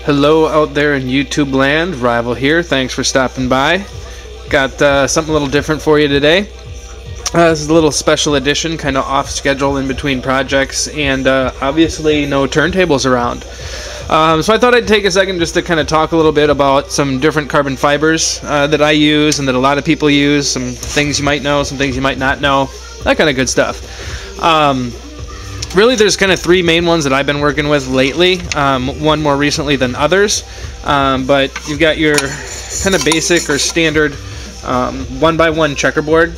Hello out there in YouTube land, Rival here. Thanks for stopping by. Got something a little different for you today. This is a little special edition, kind of off schedule in between projects, and obviously no turntables around. So I thought I'd take a second just to kind of talk a little bit about some different carbon fibers that I use and that a lot of people use, some things you might know, some things you might not know, that kind of good stuff. Really, there's kind of three main ones that I've been working with lately, one more recently than others, but you've got your kind of basic or standard 1x1 checkerboard.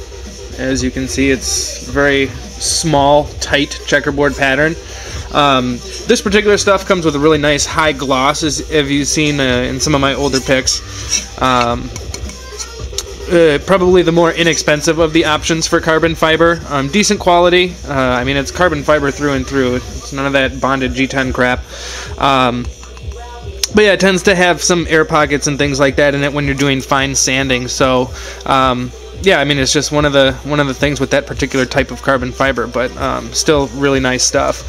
As you can see, it's very small, tight checkerboard pattern. This particular stuff comes with a really nice high gloss, as you've seen in some of my older pics. Probably the more inexpensive of the options for carbon fiber. Decent quality. I mean, it's carbon fiber through and through. It's none of that bonded G10 crap. But yeah, it tends to have some air pockets and things like that in it when you're doing fine sanding. So yeah, I mean, it's just one of the things with that particular type of carbon fiber, but still really nice stuff.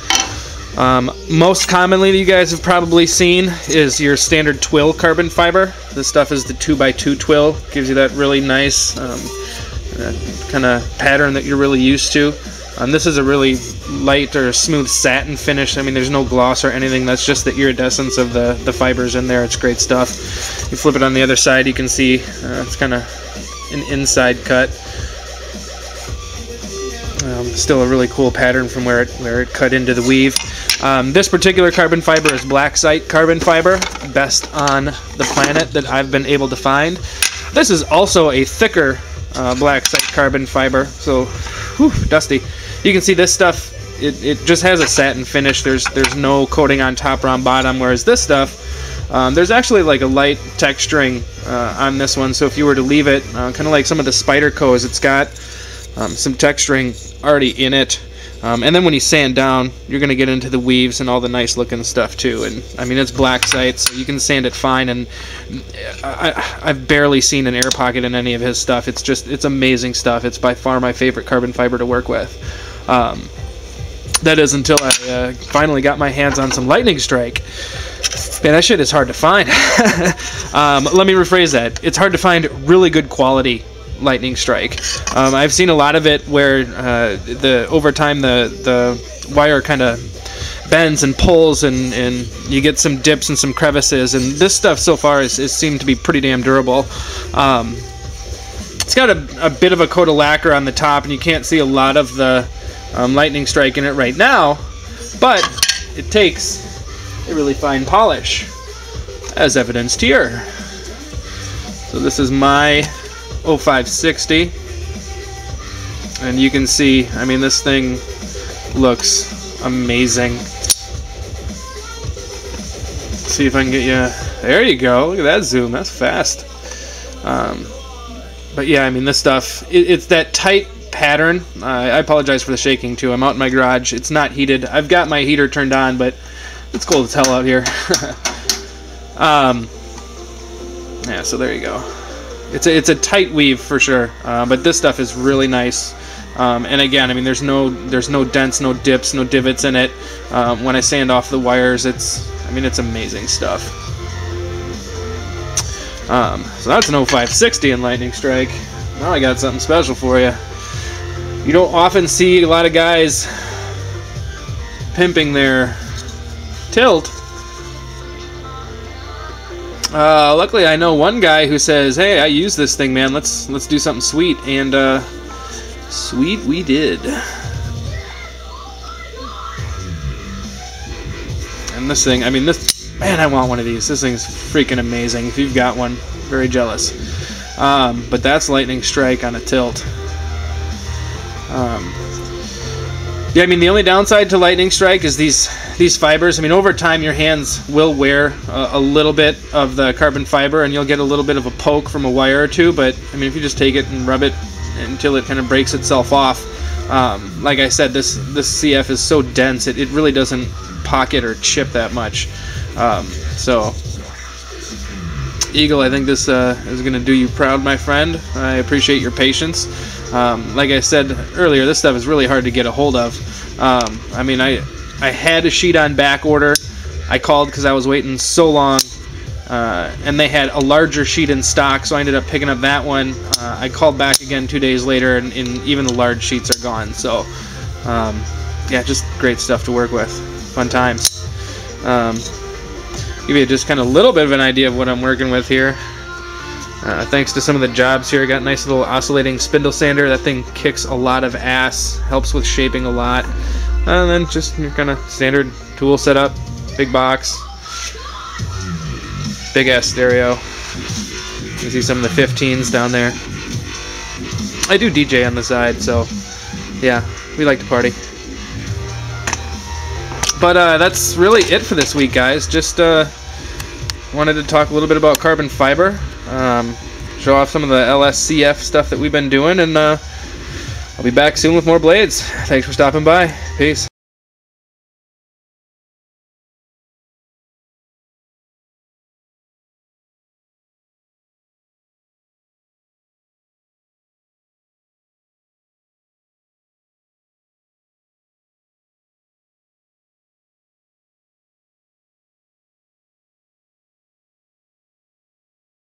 Most commonly that you guys have probably seen is your standard twill carbon fiber. This stuff is the 2x2 twill. Gives you that really nice kind of pattern that you're really used to. This is a really light or smooth satin finish. I mean, there's no gloss or anything. That's just the iridescence of the fibers in there. It's great stuff. You flip it on the other side, you can see it's kind of an inside cut. Still a really cool pattern from where it cut into the weave. This particular carbon fiber is Blacksite carbon fiber, best on the planet that I've been able to find. This is also a thicker Blacksite carbon fiber, so whew, dusty. You can see this stuff, it just has a satin finish. There's no coating on top or on bottom, whereas this stuff, there's actually like a light texturing on this one, so if you were to leave it, kind of like some of the Spyderco's, it's got some texturing already in it. And then when you sand down, you're going to get into the weaves and all the nice looking stuff too. And I mean, it's Blacksite, so you can sand it fine, and I've barely seen an air pocket in any of his stuff. It's amazing stuff. It's by far my favorite carbon fiber to work with. That is until I finally got my hands on some Lightning Strike. Man, that shit is hard to find. Let me rephrase that. It's hard to find really good quality Lightning Strike. I've seen a lot of it where over time the wire kind of bends and pulls, and you get some dips and some crevices, and this stuff so far is seemed to be pretty damn durable. It's got a bit of a coat of lacquer on the top, and you can't see a lot of the Lightning Strike in it right now, but it takes a really fine polish, as evidenced here. So this is my 0560, and you can see, I mean, this thing looks amazing. Let's see if I can get you, there you go, look at that zoom, that's fast. But yeah, I mean, this stuff, it's that tight pattern. I apologize for the shaking too. I'm out in my garage, it's not heated. I've got my heater turned on, but it's cold as hell out here. Yeah, so there you go. It's a tight weave for sure, but this stuff is really nice. And again, I mean, there's no dents, no dips, no divots in it. When I sand off the wires, it's amazing stuff. So that's an 0560 in Lightning Strike. Now I got something special for you. You don't often see a lot of guys pimping their tilt. Luckily, I know one guy who says, "Hey, I use this thing, man. Let's do something sweet," and sweet we did. And this thing, I mean, man, I want one of these. This thing's freaking amazing. If you've got one, very jealous. But that's Lightning Strike on a tilt. Yeah, I mean, the only downside to Lightning Strike is these fibers. I mean, over time, your hands will wear a little bit of the carbon fiber, and you'll get a little bit of a poke from a wire or two. But I mean, if you just take it and rub it until it kind of breaks itself off, like I said, this CF is so dense, it really doesn't pocket or chip that much. So, Eagle, I think this is going to do you proud, my friend. I appreciate your patience. Like I said earlier, this stuff is really hard to get a hold of. I mean, I had a sheet on back order. I called because I was waiting so long and they had a larger sheet in stock, so I ended up picking up that one. I called back again 2 days later, and even the large sheets are gone. So yeah, just great stuff to work with. Fun times. Give you just kind of a little bit of an idea of what I'm working with here. Thanks to some of the jobs here, I got a nice little oscillating spindle sander. That thing kicks a lot of ass, helps with shaping a lot. And then just your kind of standard tool setup, big box, big ass stereo. You can see some of the 15s down there. I do DJ on the side, so yeah, we like to party. But that's really it for this week, guys. Just wanted to talk a little bit about carbon fiber, show off some of the LSCF stuff that we've been doing, and I'll be back soon with more blades. Thanks for stopping by. Peace.